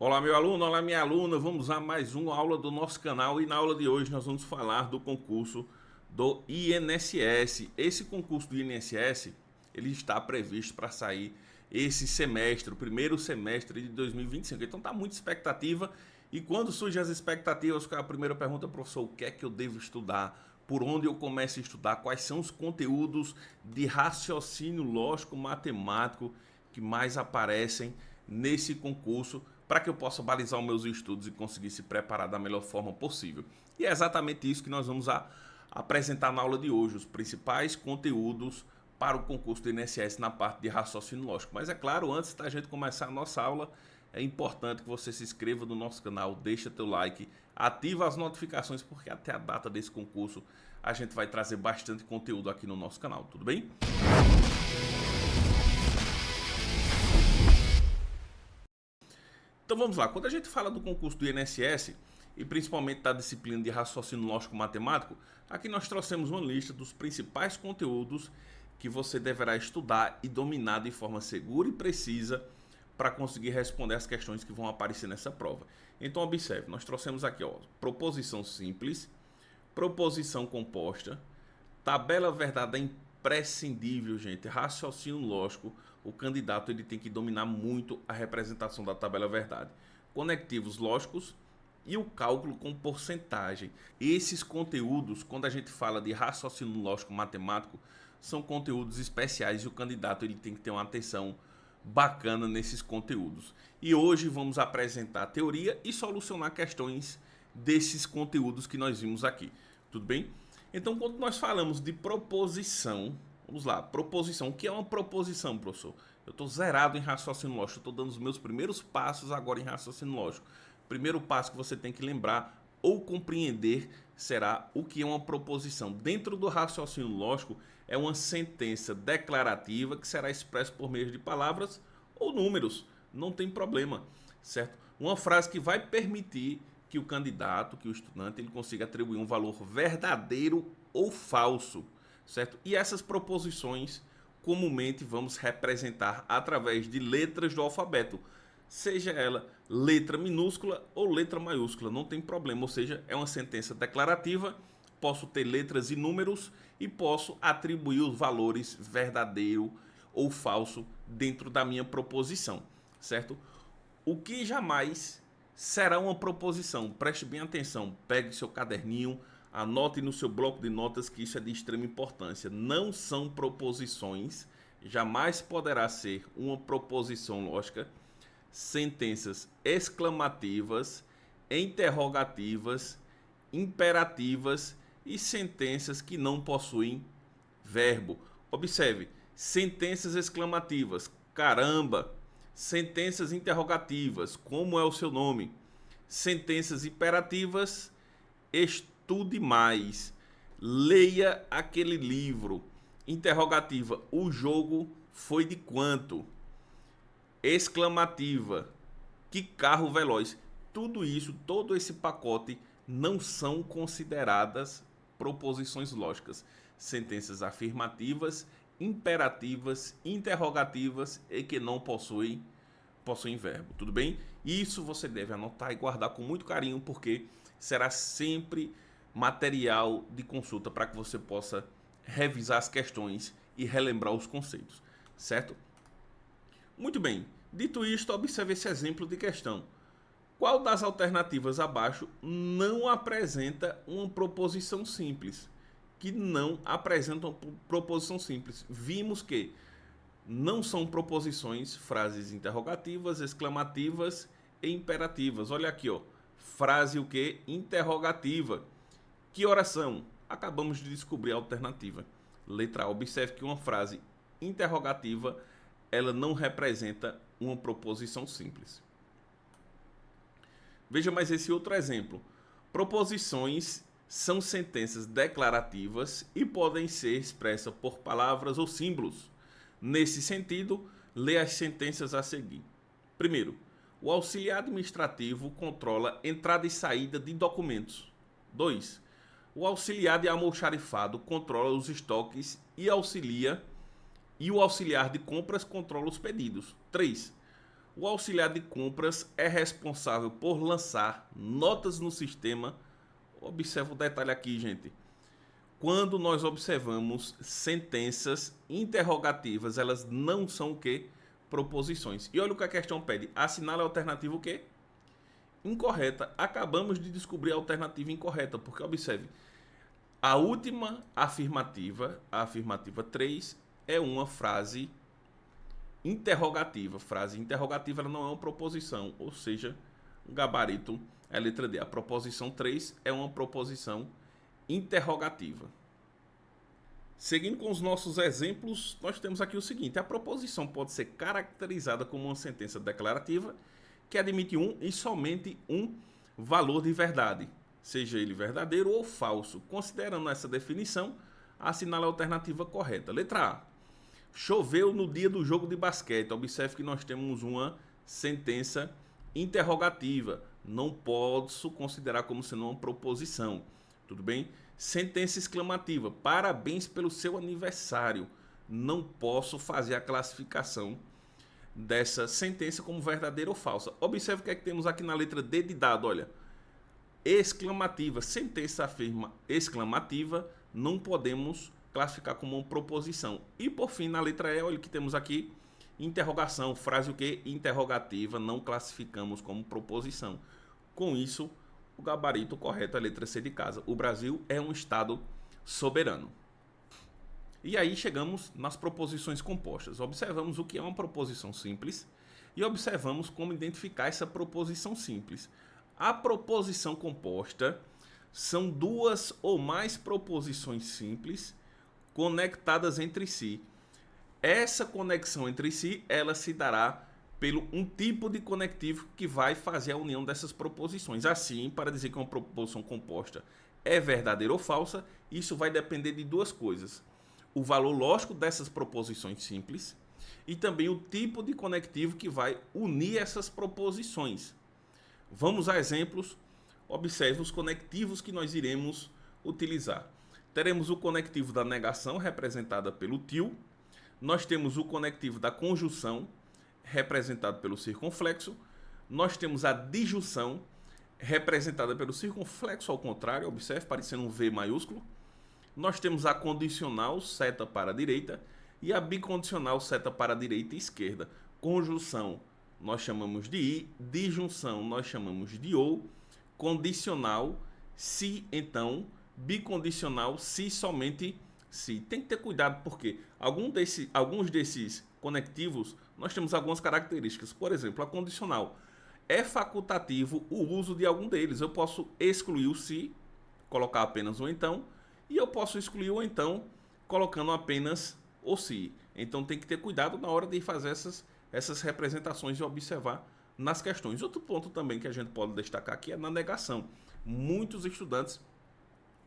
Olá, meu aluno, olá, minha aluna. Vamos a mais uma aula do nosso canal e na aula de hoje nós vamos falar do concurso do INSS. Esse concurso do INSS, ele está previsto para sair esse semestre, o primeiro semestre de 2025. Então tá muita expectativa e quando surgem as expectativas, qual é a primeira pergunta, professor? O que é que eu devo estudar? Por onde eu começo a estudar? Quais são os conteúdos de raciocínio lógico matemático que mais aparecem nesse concurso para que eu possa balizar os meus estudos e conseguir se preparar da melhor forma possível. E é exatamente isso que nós vamos apresentar na aula de hoje, os principais conteúdos para o concurso do INSS na parte de raciocínio lógico. Mas é claro, antes da gente começar a nossa aula, é importante que você se inscreva no nosso canal, deixa teu like, ativa as notificações, porque até a data desse concurso a gente vai trazer bastante conteúdo aqui no nosso canal, tudo bem? Então vamos lá, quando a gente fala do concurso do INSS, e principalmente da disciplina de raciocínio lógico matemático, aqui nós trouxemos uma lista dos principais conteúdos que você deverá estudar e dominar de forma segura e precisa para conseguir responder as questões que vão aparecer nessa prova. Então observe, nós trouxemos aqui, ó, proposição simples, proposição composta, tabela verdade é imprescindível, gente. Raciocínio lógico, o candidato ele tem que dominar muito a representação da tabela verdade. Conectivos lógicos e o cálculo com porcentagem. Esses conteúdos, quando a gente fala de raciocínio lógico matemático, são conteúdos especiais e o candidato ele tem que ter uma atenção bacana nesses conteúdos. E hoje vamos apresentar a teoria e solucionar questões desses conteúdos que nós vimos aqui. Tudo bem? Então, quando nós falamos de proposição, vamos lá, proposição. O que é uma proposição, professor? Eu estou zerado em raciocínio lógico, estou dando os meus primeiros passos agora em raciocínio lógico. Primeiro passo que você tem que lembrar ou compreender será o que é uma proposição. Dentro do raciocínio lógico, é uma sentença declarativa que será expressa por meio de palavras ou números. Não tem problema, certo? Uma frase que vai permitir que o candidato, que o estudante, ele consiga atribuir um valor verdadeiro ou falso, certo? E essas proposições comumente vamos representar através de letras do alfabeto, seja ela letra minúscula ou letra maiúscula, não tem problema, ou seja, é uma sentença declarativa, posso ter letras e números e posso atribuir os valores verdadeiro ou falso dentro da minha proposição, certo? O que jamais será uma proposição. Preste bem atenção, pegue seu caderninho, anote no seu bloco de notas que isso é de extrema importância. Não são proposições, jamais poderá ser uma proposição lógica, sentenças exclamativas, interrogativas, imperativas e sentenças que não possuem verbo. Observe, sentenças exclamativas, caramba, sentenças interrogativas, como é o seu nome? Sentenças imperativas, estude mais, leia aquele livro. Interrogativa, o jogo foi de quanto? Exclamativa, que carro veloz. Tudo isso, todo esse pacote não são consideradas proposições lógicas. Sentenças afirmativas, imperativas, interrogativas e que não possuem verbo, tudo bem? Isso você deve anotar e guardar com muito carinho, porque será sempre material de consulta para que você possa revisar as questões e relembrar os conceitos, certo? Muito bem, dito isto, observe esse exemplo de questão. Qual das alternativas abaixo não apresenta uma proposição simples? Que não apresenta uma proposição simples. Vimos que não são proposições, frases interrogativas, exclamativas e imperativas. Olha aqui, ó. Frase o que? Interrogativa. Que oração? Acabamos de descobrir a alternativa. Letra A. Observe que uma frase interrogativa ela não representa uma proposição simples. Veja mais esse outro exemplo. Proposições são sentenças declarativas e podem ser expressas por palavras ou símbolos. Nesse sentido, lê as sentenças a seguir. Primeiro, o auxiliar administrativo controla entrada e saída de documentos. 2. O auxiliar de almoxarifado controla os estoques e o auxiliar de compras controla os pedidos. 3. O auxiliar de compras é responsável por lançar notas no sistema. Observa o detalhe aqui, gente. Quando nós observamos sentenças interrogativas, elas não são o quê? Proposições. E olha o que a questão pede. Assinale a alternativa o quê? Incorreta. Acabamos de descobrir a alternativa incorreta, porque observe, a última afirmativa, a afirmativa 3, é uma frase interrogativa. Frase interrogativa ela não é uma proposição, ou seja, o gabarito é a letra D. A proposição 3 é uma proposição interrogativa. Seguindo com os nossos exemplos, nós temos aqui o seguinte: a proposição pode ser caracterizada como uma sentença declarativa que admite um e somente um valor de verdade, seja ele verdadeiro ou falso. Considerando essa definição, assinale a alternativa correta. Letra A. Choveu no dia do jogo de basquete. Observe que nós temos uma sentença interrogativa. Não posso considerar como sendo uma proposição. Tudo bem? Sentença exclamativa. Parabéns pelo seu aniversário. Não posso fazer a classificação dessa sentença como verdadeira ou falsa. Observe o que é que temos aqui na letra D de dado. Olha. Exclamativa. Sentença afirma exclamativa. Não podemos classificar como uma proposição. E por fim, na letra E, olha o que temos aqui. Interrogação. Frase o quê? Interrogativa. Não classificamos como proposição. Com isso, o gabarito correto é a letra C de casa. O Brasil é um estado soberano. E aí chegamos nas proposições compostas. Observamos o que é uma proposição simples e observamos como identificar essa proposição simples. A proposição composta são duas ou mais proposições simples conectadas entre si. Essa conexão entre si, ela se dará pelo um tipo de conectivo que vai fazer a união dessas proposições. Assim, para dizer que uma proposição composta é verdadeira ou falsa, isso vai depender de duas coisas: o valor lógico dessas proposições simples e também o tipo de conectivo que vai unir essas proposições. Vamos a exemplos. Observe os conectivos que nós iremos utilizar. Teremos o conectivo da negação, representada pelo til. Nós temos o conectivo da conjunção, representado pelo circunflexo. Nós temos a disjunção, representada pelo circunflexo ao contrário, observe, parecendo um V maiúsculo. Nós temos a condicional, seta para a direita, e a bicondicional, seta para a direita e esquerda. Conjunção nós chamamos de i, disjunção nós chamamos de ou, condicional, se então, bicondicional, se somente se. Tem que ter cuidado porque alguns desses conectivos nós temos algumas características. Por exemplo, a condicional é facultativo o uso de algum deles. Eu posso excluir o se, colocar apenas o então, e eu posso excluir o então colocando apenas o se. Então tem que ter cuidado na hora de fazer essas representações e observar nas questões. Outro ponto também que a gente pode destacar aqui é na negação. Muitos estudantes,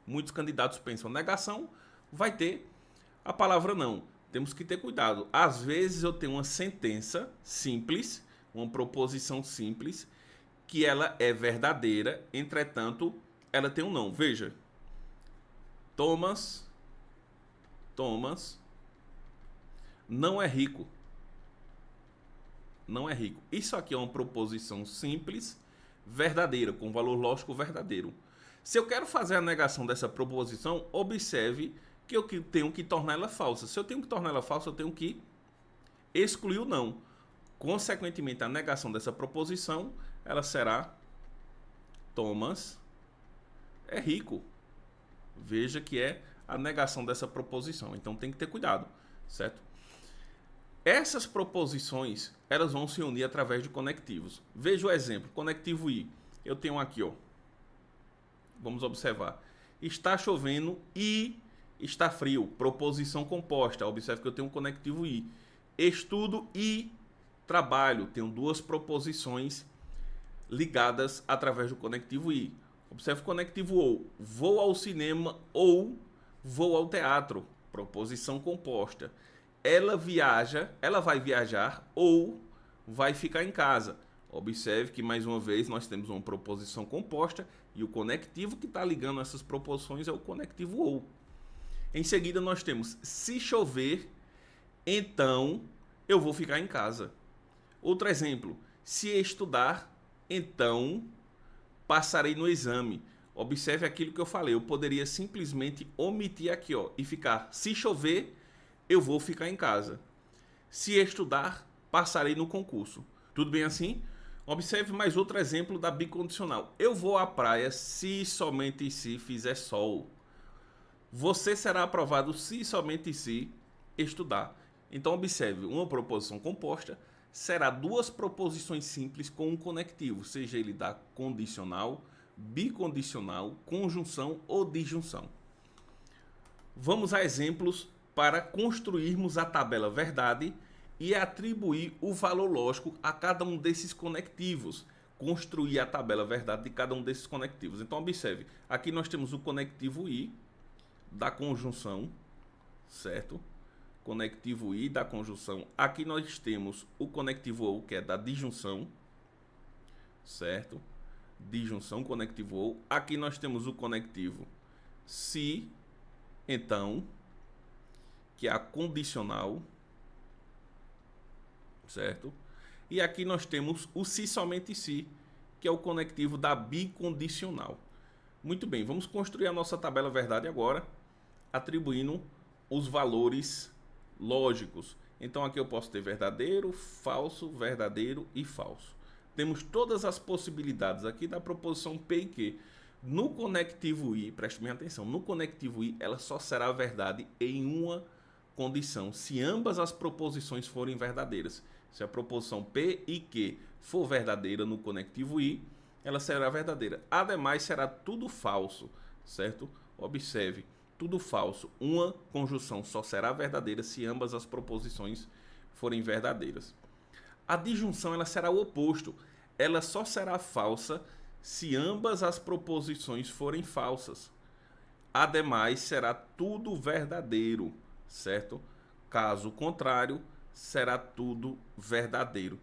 muitos candidatos pensam negação vai ter a palavra não. Temos que ter cuidado. Às vezes eu tenho uma sentença simples, uma proposição simples, que ela é verdadeira, entretanto, ela tem um não. Veja, Thomas não é rico. Não é rico. Isso aqui é uma proposição simples, verdadeira, com valor lógico verdadeiro. Se eu quero fazer a negação dessa proposição, observe que eu tenho que tornar ela falsa. Se eu tenho que tornar ela falsa, eu tenho que excluir o não. Consequentemente, a negação dessa proposição, ela será Thomas é rico. Veja que é a negação dessa proposição. Então tem que ter cuidado, certo? Essas proposições, elas vão se unir através de conectivos. Veja o exemplo, conectivo i. Eu tenho aqui, ó. Vamos observar. Está chovendo e está frio. Proposição composta. Observe que eu tenho um conectivo i. Estudo e trabalho. Tenho duas proposições ligadas através do conectivo i. Observe o conectivo ou. Vou ao cinema ou vou ao teatro. Proposição composta. Ela vai viajar ou vai ficar em casa. Observe que, mais uma vez, nós temos uma proposição composta e o conectivo que está ligando essas proposições é o conectivo ou. Em seguida, nós temos se chover, então eu vou ficar em casa. Outro exemplo, se estudar, então passarei no exame. Observe aquilo que eu falei, eu poderia simplesmente omitir aqui, ó, e ficar, se chover, eu vou ficar em casa. Se estudar, passarei no concurso. Tudo bem assim? Observe mais outro exemplo da bicondicional. Eu vou à praia se somente se fizer sol. Você será aprovado se somente se estudar. Então observe, uma proposição composta será duas proposições simples com um conectivo, seja ele da condicional, bicondicional, conjunção ou disjunção. Vamos a exemplos para construirmos a tabela verdade e atribuir o valor lógico a cada um desses conectivos. Construir a tabela verdade de cada um desses conectivos. Então observe, aqui nós temos o conectivo I da conjunção, certo? Conectivo I da conjunção. Aqui nós temos o conectivo OU, que é da disjunção, certo? Disjunção, conectivo OU. Aqui nós temos o conectivo se, então, que é a condicional, certo? E aqui nós temos o se somente se, que é o conectivo da bicondicional. Muito bem, vamos construir a nossa tabela verdade agora, atribuindo os valores lógicos. Então aqui eu posso ter verdadeiro, verdadeiro e falso. Temos todas as possibilidades aqui da proposição P e Q. No conectivo I, preste bem atenção, no conectivo I ela só será verdade em uma condição, se ambas as proposições forem verdadeiras. Se a proposição P e Q for verdadeira no conectivo I, ela será verdadeira. Ademais, será tudo falso, certo? Observe, tudo falso. Uma conjunção só será verdadeira se ambas as proposições forem verdadeiras. A disjunção ela será o oposto. Ela só será falsa se ambas as proposições forem falsas. Ademais, será tudo verdadeiro, certo? Caso contrário, será tudo verdadeiro.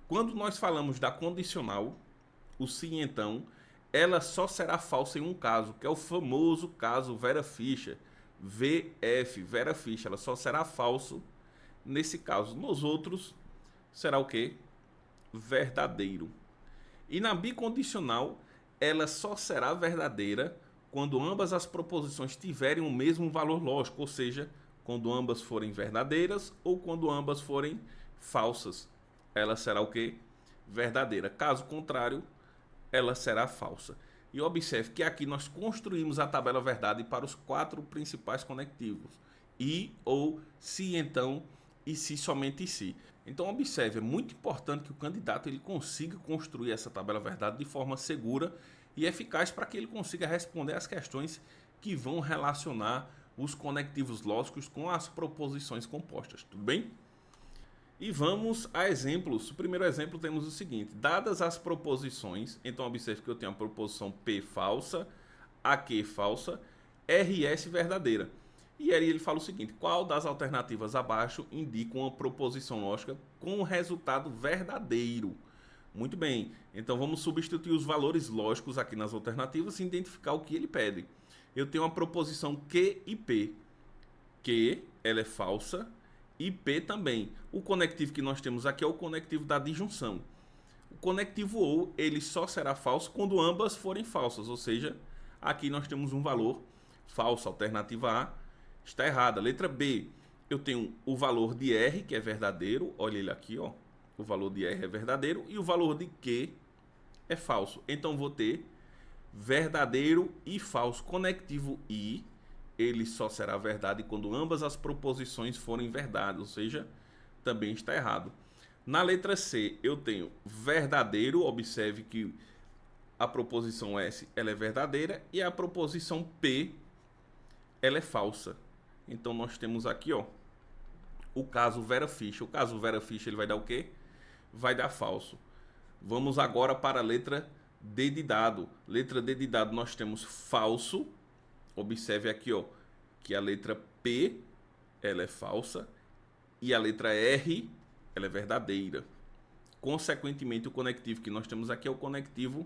Quando nós falamos da condicional, o se então, ela só será falsa em um caso, que é o famoso caso Vera Fischer. VF, Vera Fischer, ela só será falso nesse caso. Nos outros, será o quê? Verdadeiro. E na bicondicional, ela só será verdadeira quando ambas as proposições tiverem o mesmo valor lógico, ou seja, quando ambas forem verdadeiras ou quando ambas forem falsas. Ela será o quê? Verdadeira. Caso contrário, ela será falsa. E observe que aqui nós construímos a tabela verdade para os quatro principais conectivos. I, ou, se então e se somente se. Então observe, é muito importante que o candidato ele consiga construir essa tabela verdade de forma segura e eficaz para que ele consiga responder as questões que vão relacionar os conectivos lógicos com as proposições compostas. Tudo bem? E vamos a exemplos. O primeiro exemplo temos o seguinte: dadas as proposições, então observe que eu tenho a proposição P falsa, AQ falsa, RS verdadeira. E aí ele fala o seguinte: qual das alternativas abaixo indica uma proposição lógica com resultado verdadeiro? Muito bem, então vamos substituir os valores lógicos aqui nas alternativas e identificar o que ele pede. Eu tenho uma proposição Q e P. Q, ela é falsa, e P também. O conectivo que nós temos aqui é o conectivo da disjunção. O conectivo OU, ele só será falso quando ambas forem falsas, ou seja, aqui nós temos um valor falso. Alternativa A está errada. Letra B, eu tenho o valor de R, que é verdadeiro, olha ele aqui, ó. O valor de R é verdadeiro e o valor de Q é falso. Então vou ter verdadeiro e falso. Conectivo I, ele só será verdade quando ambas as proposições forem verdade, ou seja, também está errado. Na letra C, eu tenho verdadeiro, observe que a proposição S ela é verdadeira e a proposição P ela é falsa. Então nós temos aqui, ó, o caso Vera Fischer. O caso Vera Fischer ele vai dar o quê? Vai dar falso. Vamos agora para a letra D de dado. Letra D de dado nós temos falso. Observe aqui, ó, que a letra P ela é falsa e a letra R ela é verdadeira. Consequentemente, o conectivo que nós temos aqui é o conectivo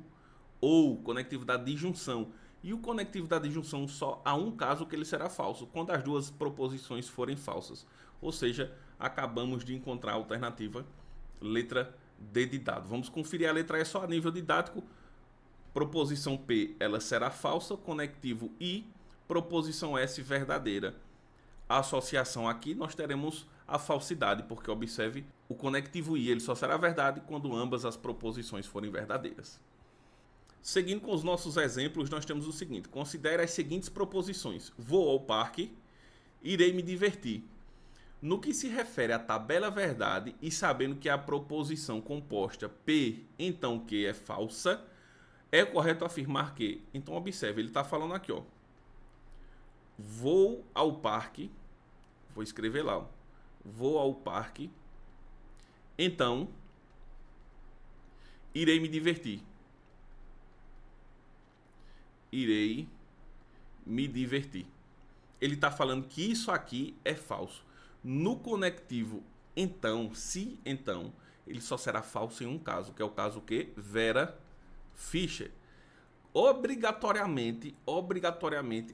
ou conectivo da disjunção. E o conectivo da disjunção só há um caso que ele será falso, quando as duas proposições forem falsas. Ou seja, acabamos de encontrar a alternativa letra D de dado. Vamos conferir a letra E só a nível didático. Proposição P, ela será falsa, conectivo I, proposição S, verdadeira. A associação aqui nós teremos a falsidade, porque observe, o conectivo I ele só será verdade quando ambas as proposições forem verdadeiras. Seguindo com os nossos exemplos, nós temos o seguinte: considere as seguintes proposições: vou ao parque, irei me divertir. No que se refere à tabela verdade e sabendo que a proposição composta P, então Q é falsa, é correto afirmar que. Então observe, ele está falando aqui, ó. Vou ao parque, vou escrever lá, ó. Vou ao parque, então irei me divertir. Irei me divertir. Ele está falando que isso aqui é falso. No conectivo então, se então, ele só será falso em um caso, que é o caso que Vera Fischer. Obrigatoriamente,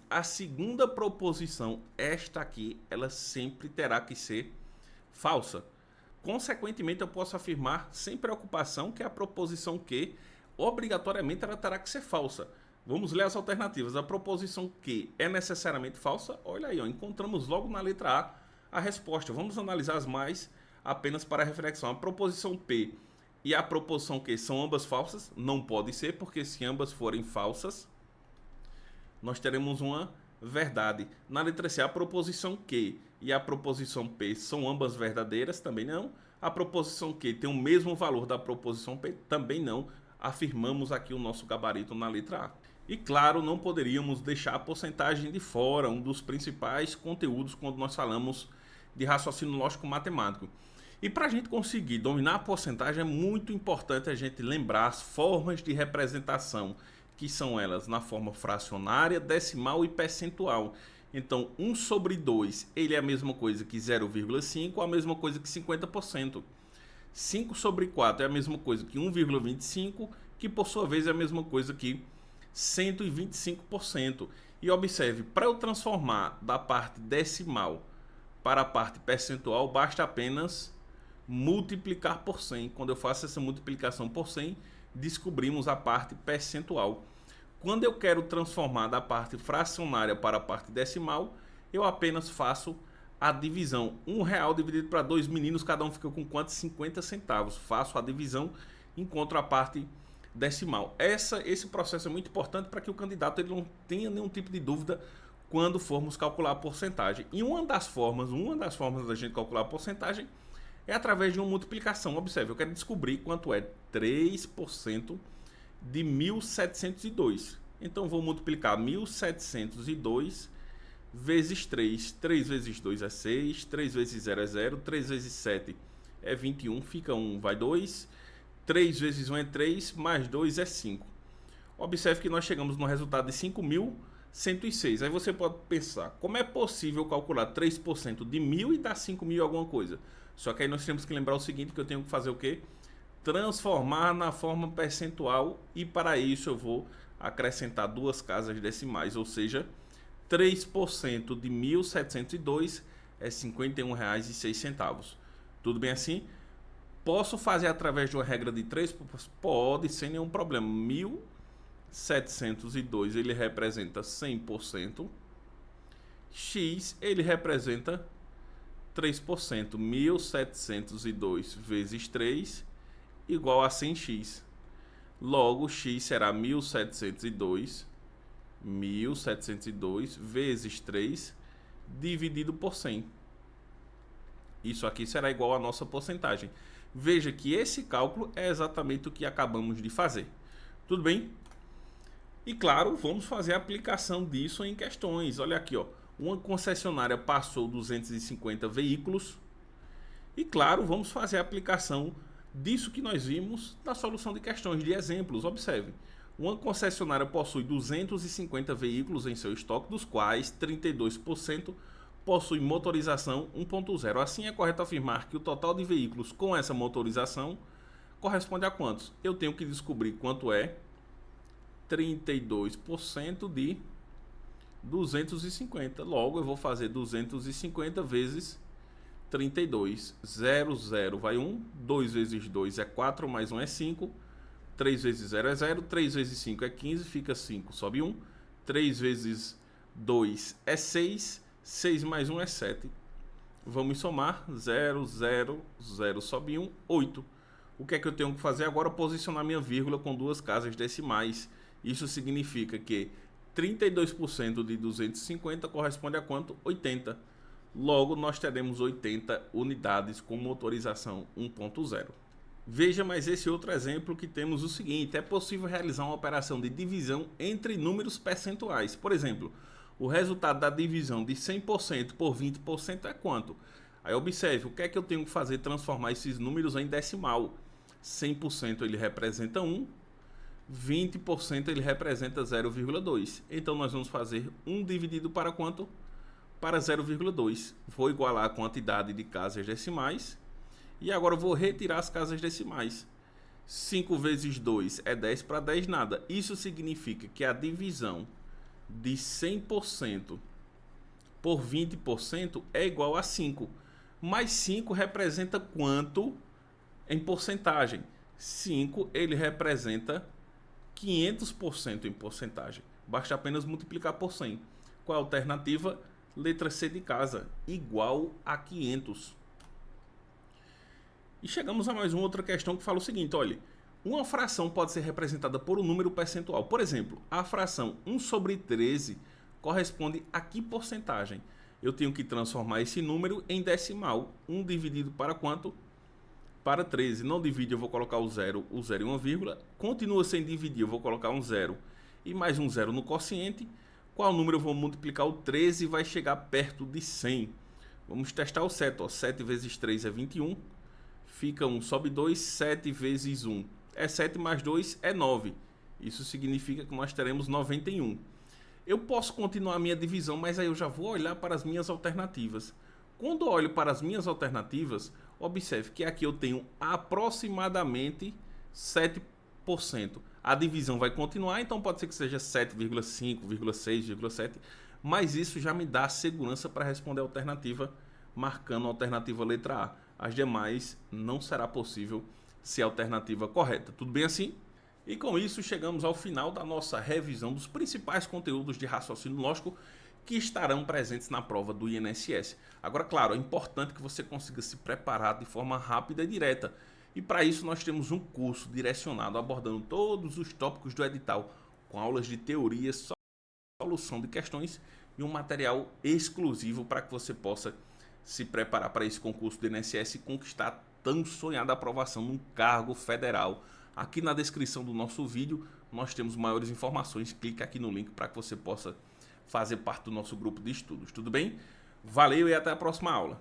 a segunda proposição, esta aqui, ela sempre terá que ser falsa. Consequentemente, eu posso afirmar sem preocupação que a proposição que, obrigatoriamente, ela terá que ser falsa. Vamos ler as alternativas. A proposição que é necessariamente falsa, olha aí, ó, encontramos logo na letra A resposta. Vamos analisar as mais apenas para reflexão. A proposição P e a proposição Q são ambas falsas? Não pode ser, porque se ambas forem falsas, nós teremos uma verdade. Na letra C, a proposição Q e a proposição P são ambas verdadeiras? Também não. A proposição Q tem o mesmo valor da proposição P? Também não. Afirmamos aqui o nosso gabarito na letra A. E claro, não poderíamos deixar a porcentagem de fora, um dos principais conteúdos quando nós falamos de raciocínio lógico matemático. E para a gente conseguir dominar a porcentagem é muito importante a gente lembrar as formas de representação, que são elas na forma fracionária, decimal e percentual. Então 1 sobre 2 ele é a mesma coisa que 0,5, a mesma coisa que 50%. 5 sobre 4 é a mesma coisa que 1,25, que por sua vez é a mesma coisa que 125%. E observe, para eu transformar da parte decimal para a parte percentual, basta apenas multiplicar por 100. Quando eu faço essa multiplicação por 100, descobrimos a parte percentual. Quando eu quero transformar da parte fracionária para a parte decimal, eu apenas faço a divisão. R$1 dividido para 2 meninos, cada um fica com quanto? 50 centavos. Faço a divisão, encontro a parte decimal. Esse processo é muito importante para que o candidato ele não tenha nenhum tipo de dúvida quando formos calcular a porcentagem. E uma das formas da gente calcular a porcentagem é através de uma multiplicação. Observe, eu quero descobrir quanto é 3% de 1.702. Então vou multiplicar 1.702 vezes 3. 3 vezes 2 é 6, 3 vezes 0 é 0, 3 vezes 7 é 21, fica 1, vai 2. 3 vezes 1 é 3, mais 2 é 5. Observe que nós chegamos no resultado de 5.106. Aí você pode pensar, como é possível calcular 3% de 1.000 e dar 5.000 alguma coisa? Só que aí nós temos que lembrar o seguinte, que eu tenho que fazer o quê? Transformar na forma percentual, e para isso eu vou acrescentar duas casas decimais, ou seja, 3% de 1.702 é R$ 51,06. Tudo bem assim? Posso fazer através de uma regra de 3? Pode, sem nenhum problema. 1.702 ele representa 100%. X ele representa 3%. 1.702 vezes 3 igual a 100x. Logo, x será 1.702 vezes 3 dividido por 100. Isso aqui será igual à nossa porcentagem. Veja que esse cálculo é exatamente o que acabamos de fazer. Tudo bem? E claro, vamos fazer a aplicação disso em questões. Olha aqui, ó. Uma concessionária passou 250 veículos. E claro, vamos fazer a aplicação disso que nós vimos na solução de questões de exemplos. Observe. Uma concessionária possui 250 veículos em seu estoque, dos quais 32% possui motorização 1.0. Assim, é correto afirmar que o total de veículos com essa motorização corresponde a quantos? Eu tenho que descobrir quanto é 32% de 250. Logo, eu vou fazer 250 vezes 32. 0, 0 vai 1. 2 vezes 2 é 4, mais 1 é 5. 3 vezes 0 é 0. 3 vezes 5 é 15, fica 5, sobe 1. 3 vezes 2 é 6. 6 mais 1 é 7. Vamos somar. 0, 0, 0, sobe 1, 8. O que é que eu tenho que fazer agora? Posicionar minha vírgula com duas casas decimais. Isso significa que 32% de 250 corresponde a quanto? 80. Logo, nós teremos 80 unidades com motorização 1.0. Veja mais esse outro exemplo que temos o seguinte: é possível realizar uma operação de divisão entre números percentuais. Por exemplo, o resultado da divisão de 100% por 20% é quanto? Aí observe, o que é que eu tenho que fazer? Transformar esses números em decimal. 100% ele representa 1, 20% ele representa 0,2. Então nós vamos fazer 1 dividido para quanto? Para 0,2. Vou igualar a quantidade de casas decimais. E agora eu vou retirar as casas decimais. 5 vezes 2 é 10, para 10 nada. Isso significa que a divisão de 100% por 20% é igual a 5. Mas 5 representa quanto em porcentagem? 5 ele representa 500% em porcentagem. Basta apenas multiplicar por 100. Qual a alternativa? Letra C de casa, igual a 500. E chegamos a mais uma outra questão que fala o seguinte, olha, uma fração pode ser representada por um número percentual. Por exemplo, a fração 1 sobre 13 corresponde a que porcentagem? Eu tenho que transformar esse número em decimal. 1 dividido para quanto? Para 13. Não divide, eu vou colocar o 0 e uma vírgula. Continua sem dividir, eu vou colocar um 0 e mais um 0 no quociente. Qual número eu vou multiplicar? O 13 vai chegar perto de 100. Vamos testar o 7. Ó. 7 vezes 3 é 21. Fica 1, sobe 2. 7 vezes 1 é 7, mais 2 é 9. Isso significa que nós teremos 91. Eu posso continuar a minha divisão, mas aí eu já vou olhar para as minhas alternativas. Quando eu olho para as minhas alternativas, observe que aqui eu tenho aproximadamente 7%. A divisão vai continuar, então pode ser que seja 7,5, 6,7, mas isso já me dá segurança para responder a alternativa, marcando a alternativa letra A. As demais não será possível ser a alternativa correta. Tudo bem assim? E com isso chegamos ao final da nossa revisão dos principais conteúdos de raciocínio lógico que estarão presentes na prova do INSS. Agora, claro, é importante que você consiga se preparar de forma rápida e direta. E para isso nós temos um curso direcionado abordando todos os tópicos do edital, com aulas de teoria, solução de questões e um material exclusivo para que você possa se preparar para esse concurso do INSS e conquistar a tão sonhada aprovação num cargo federal. Aqui na descrição do nosso vídeo nós temos maiores informações, clique aqui no link para que você possa fazer parte do nosso grupo de estudos, tudo bem? Valeu e até a próxima aula!